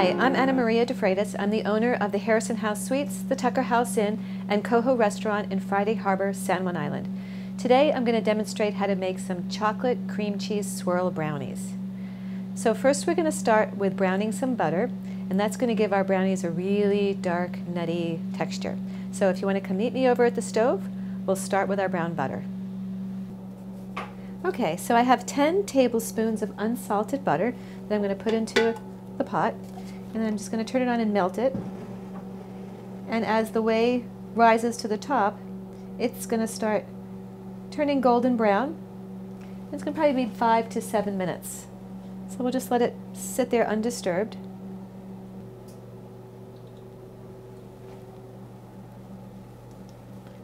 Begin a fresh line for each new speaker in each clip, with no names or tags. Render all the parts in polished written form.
Hi, I'm Anna Maria de Freitas. I'm the owner of the Harrison House Suites, the Tucker House Inn, and Coho Restaurant in Friday Harbor, San Juan Island. Today I'm going to demonstrate how to make some chocolate cream cheese swirl brownies. So first we're going to start with browning some butter, and that's going to give our brownies a really dark, nutty texture. So if you want to come meet me over at the stove, we'll start with our brown butter. Okay, so I have 10 tablespoons of unsalted butter that I'm going to put into the pot, and then I'm just going to turn it on and melt it. And as the whey rises to the top, it's going to start turning golden brown. It's going to probably be 5 to 7 minutes. So we'll just let it sit there undisturbed.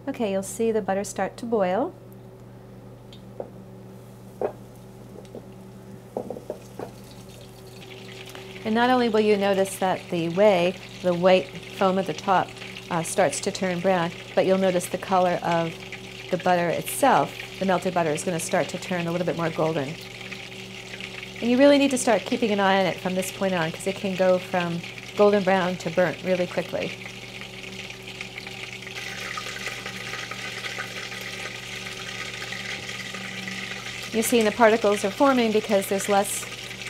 Okay, you'll see the butter start to boil. And not only will you notice that the white foam at the top starts to turn brown, but you'll notice the color of the butter itself, the melted butter, is going to start to turn a little bit more golden. And you really need to start keeping an eye on it from this point on, because it can go from golden brown to burnt really quickly. You see the particles are forming because there's less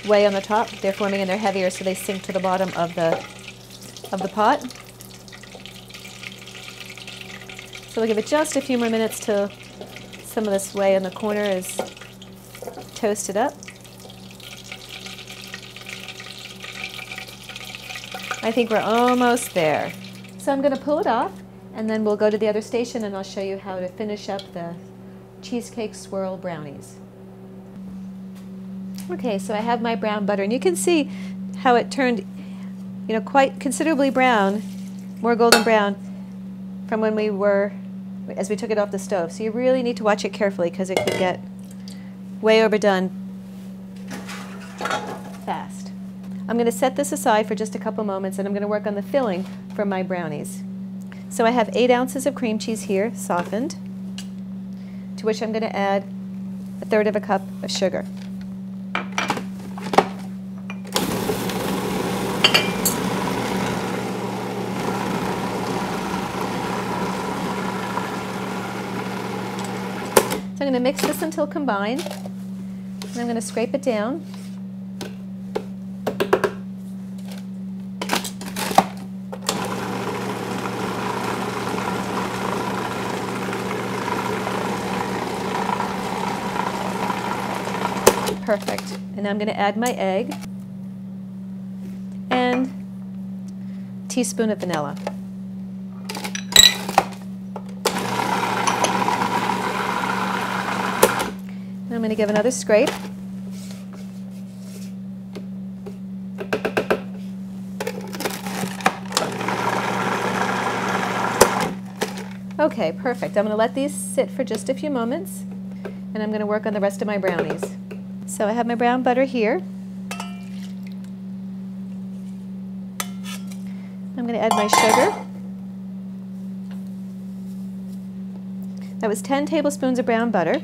whey on the top. They're forming and they're heavier, so they sink to the bottom of the pot. So we'll give it just a few more minutes till some of this whey in the corner is toasted up. I think we're almost there. So I'm going to pull it off, and then we'll go to the other station and I'll show you how to finish up the Cheesecake Swirl brownies. Okay, so I have my brown butter, and you can see how it turned, quite considerably brown, more golden brown from as we took it off the stove. So you really need to watch it carefully, because it could get way overdone fast. I'm going to set this aside for just a couple moments, and I'm going to work on the filling for my brownies. So I have 8 ounces of cream cheese here, softened, to which I'm going to add 1/3 cup of sugar. So I'm going to mix this until combined, and I'm going to scrape it down. Perfect. And now I'm going to add my egg and a teaspoon of vanilla. I'm going to give another scrape. Okay, perfect. I'm going to let these sit for just a few moments, and I'm going to work on the rest of my brownies. So I have my brown butter here. I'm going to add my sugar. That was 10 tablespoons of brown butter.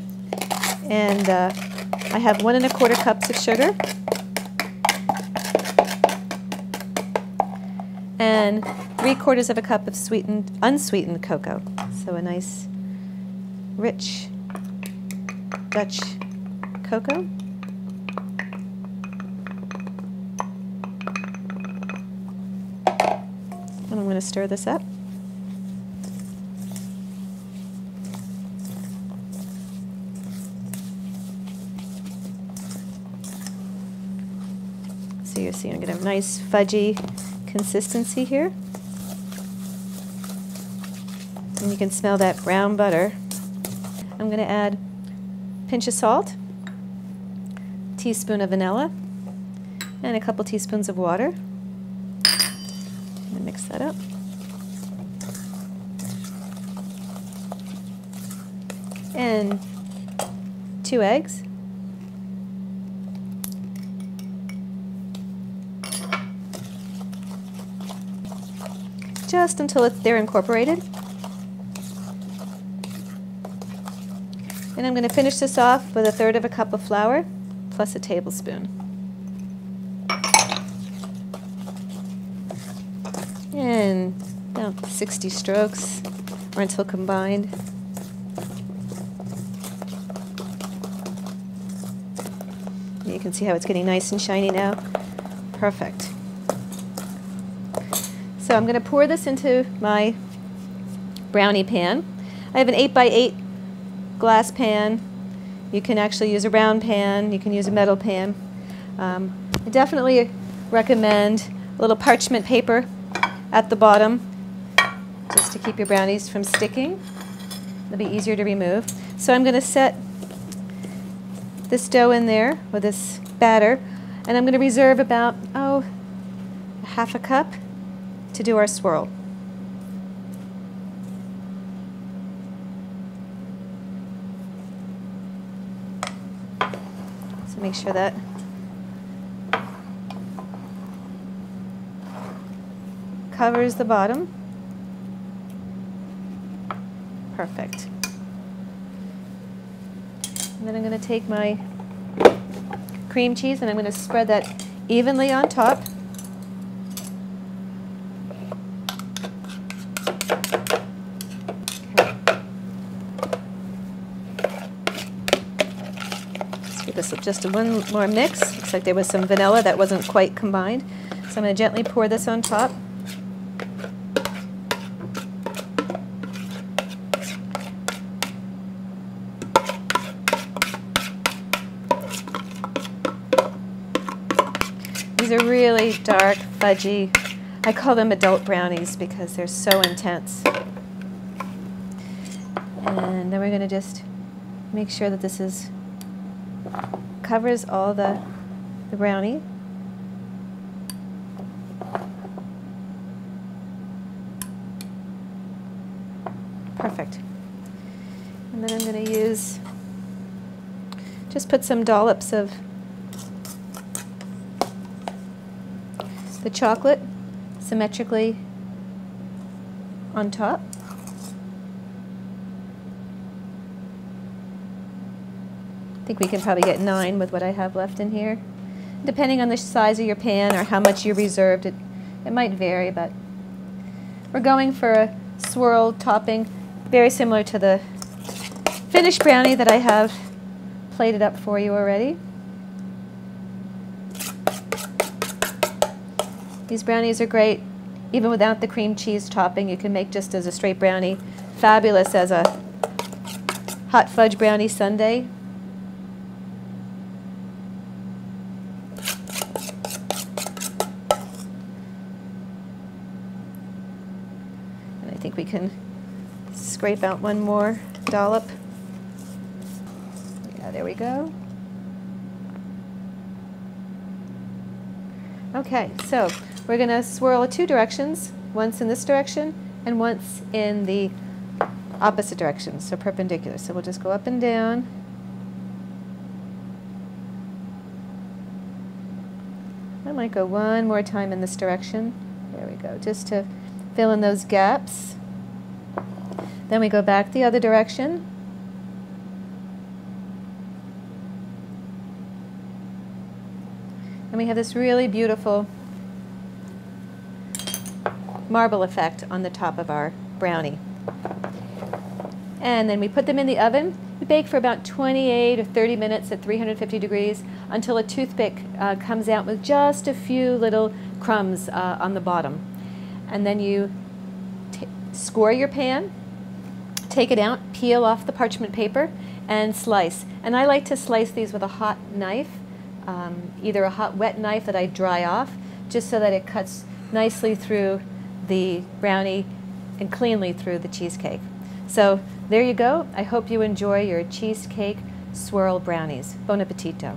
And I have 1 1/4 cups of sugar and 3/4 cup of unsweetened cocoa. So a nice, rich Dutch cocoa. And I'm going to stir this up. So you see I'm going to have a nice fudgy consistency here. And you can smell that brown butter. I'm going to add a pinch of salt, a teaspoon of vanilla, and a couple teaspoons of water. I'm going to mix that up. And 2 eggs. Just until they're incorporated. And I'm going to finish this off with 1/3 cup of flour plus a tablespoon. and about 60 strokes or until combined. You can see how it's getting nice and shiny now. Perfect. So I'm going to pour this into my brownie pan. I have an 8x8 glass pan. You can actually use a round pan. You can use a metal pan. I definitely recommend a little parchment paper at the bottom just to keep your brownies from sticking. It'll be easier to remove. So I'm going to set this dough in there with this batter, and I'm going to reserve about, half a cup to do our swirl. So make sure that covers the bottom. Perfect. And then I'm going to take my cream cheese and I'm going to spread that evenly on top. Let's give this just one more mix. Looks like there was some vanilla that wasn't quite combined. So I'm going to gently pour this on top. These are really dark, fudgy. I call them adult brownies because they're so intense. And then we're going to just make sure that this covers all the brownie. Perfect. And then I'm going to just put some dollops of the chocolate symmetrically on top. I think we can probably get 9 with what I have left in here. Depending on the size of your pan or how much you reserved, it might vary, but we're going for a swirl topping very similar to the finished brownie that I have plated up for you already. These brownies are great even without the cream cheese topping. You can make just as a straight brownie. Fabulous as a hot fudge brownie sundae. And I think we can scrape out one more dollop. Yeah, there we go. Okay, so we're going to swirl 2 directions, once in this direction and once in the opposite direction, so perpendicular. So we'll just go up and down. I might go one more time in this direction. There we go, just to fill in those gaps. Then we go back the other direction. And we have this really beautiful marble effect on the top of our brownie. And then we put them in the oven. We bake for about 28 or 30 minutes at 350 degrees until a toothpick comes out with just a few little crumbs on the bottom. And then you score your pan, take it out, peel off the parchment paper, and slice. And I like to slice these with a hot knife. Either a hot wet knife that I dry off, just so that it cuts nicely through the brownie and cleanly through the cheesecake. So there you go. I hope you enjoy your cheesecake swirl brownies. Buon appetito.